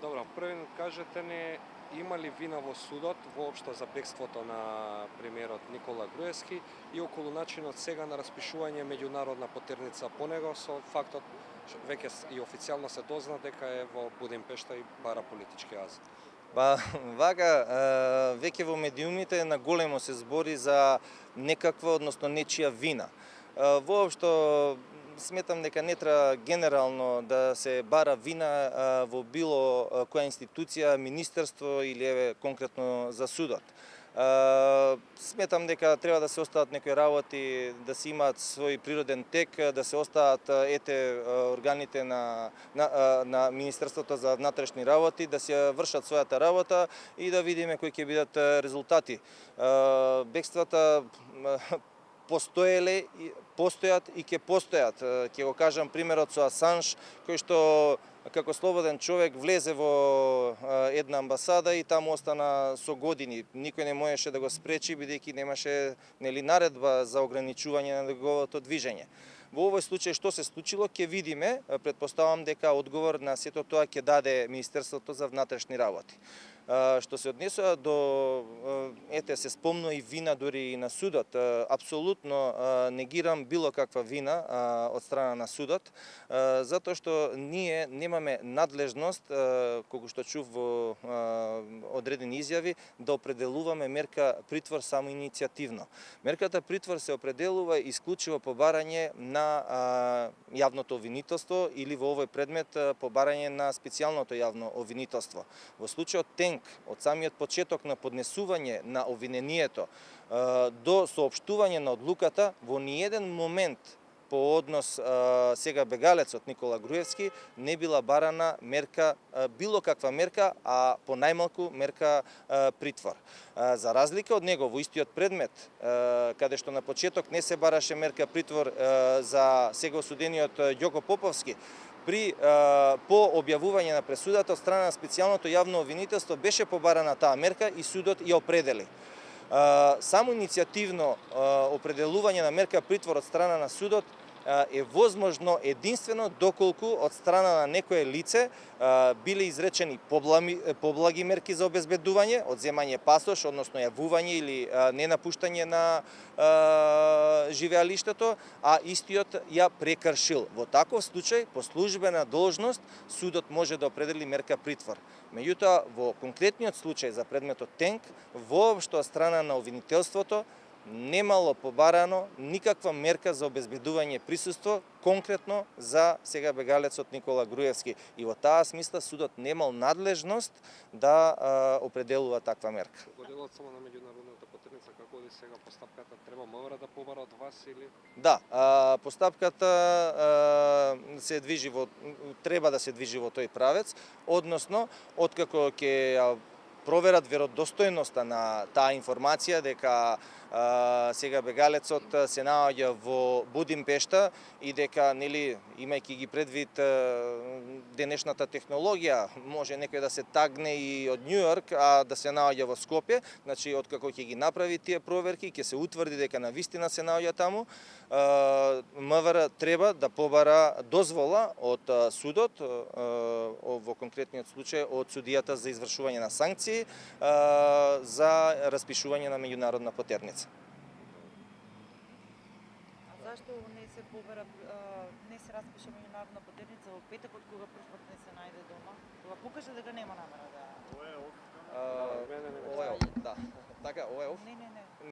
Добро, првен кажете ни, има ли вина во судот воопшто за бегството на премиерот Никола Груевски и околу начинот сега на распишување меѓународна потерница по него со фактот веќе и официјално се дозна дека е во Будимпешта и бара политички азил. Па, вака, веќе во медиумите на големо се збори за некаква, односно нечија вина. Воопшто сметам дека не треба генерално да се бара вина во било која институција, министерство или еве конкретно за судот. Сметам дека треба да се остават некои работи да се имаат свој природен тек, да се остават органите на Министерството за внатрешни работи, да се вршат својата работа и да видиме кои ќе бидат резултати. Бегствата постојат и ќе постојат. Ќе го кажам примерот со Асанж, кој што како слободен човек влезе во една амбасада и таму остана со години. Никој не можеше да го спречи бидејќи немаше наредба за ограничување на неговото движење. Во овој случај што се случило ќе видиме, претпоставам дека одговор на сето тоа ќе даде Министерството за внатрешни работи. Што се однесува до се спомнува и вина дури и на судот. Апсолутно негирам било каква вина од страна на судот, затоа што ние немаме надлежност, колку што чув во одредени изјави, да определуваме мерка притвор само иницијативно. Мерката притвор се определува исклучиво по барање на јавното обвинителство или во овој предмет по барање на специјалното јавно обвинителство. Во случајот Тенк, од самиот почеток на поднесување на обвинението до соопштување на одлуката, во ниеден момент по однос сега бегалецот Никола Груевски не била барана мерка, било каква мерка, а по најмалку мерка притвор. За разлика од него, во истиот предмет, каде што на почеток не се бараше мерка притвор за сега осудениот Ѓоко Поповски, по објавување на пресудата од страна на специјалното јавно обвинителство беше побарана таа мерка и судот ја определи. Само иницијативно определување на мерка притвор од страна на судот е возможно единствено доколку од страна на некое лице биле изречени поблаги мерки за обезбедување, одземање пасош, односно јавување или ненапуштање на живеалиштето, а истиот ја прекршил. Во таков случај, по службена должност, судот може да определи мерка притвор. Меѓутоа, во конкретниот случај за предметот Тенк, воопшто од страна на обвинителството, немало побарано никаква мерка за обезбедување присуство, конкретно за сега бегалецот Никола Груевски. И во таа смисла судот немал надлежност да определува таква мерка. Во делот само на меѓународната потерница, како оди сега постапката, треба МВР да побара од вас или? Да, постапката треба да се движи во тој правец, односно, откако ќе проверат веродостојноста на таа информација дека сега бегалецот се наоѓа во Будимпешта и дека, имајќи ги предвид денешната технологија, може некој да се тагне и од Њујорк, а да се наоѓа во Скопје. Значи, откако ќе ги направи тие проверки, ќе се утврди дека навистина се наоѓа таму, МВР треба да побара дозвола од судот, во конкретниот случај од судијата за извршување на санкции, за распишување на меѓународна потерница. А зашто не се побара, не се распиша меѓународна потерница во петокот кога првпат не се најде дома? Кога покаже дека нема намера да... Ова е да. Така, ова е Не.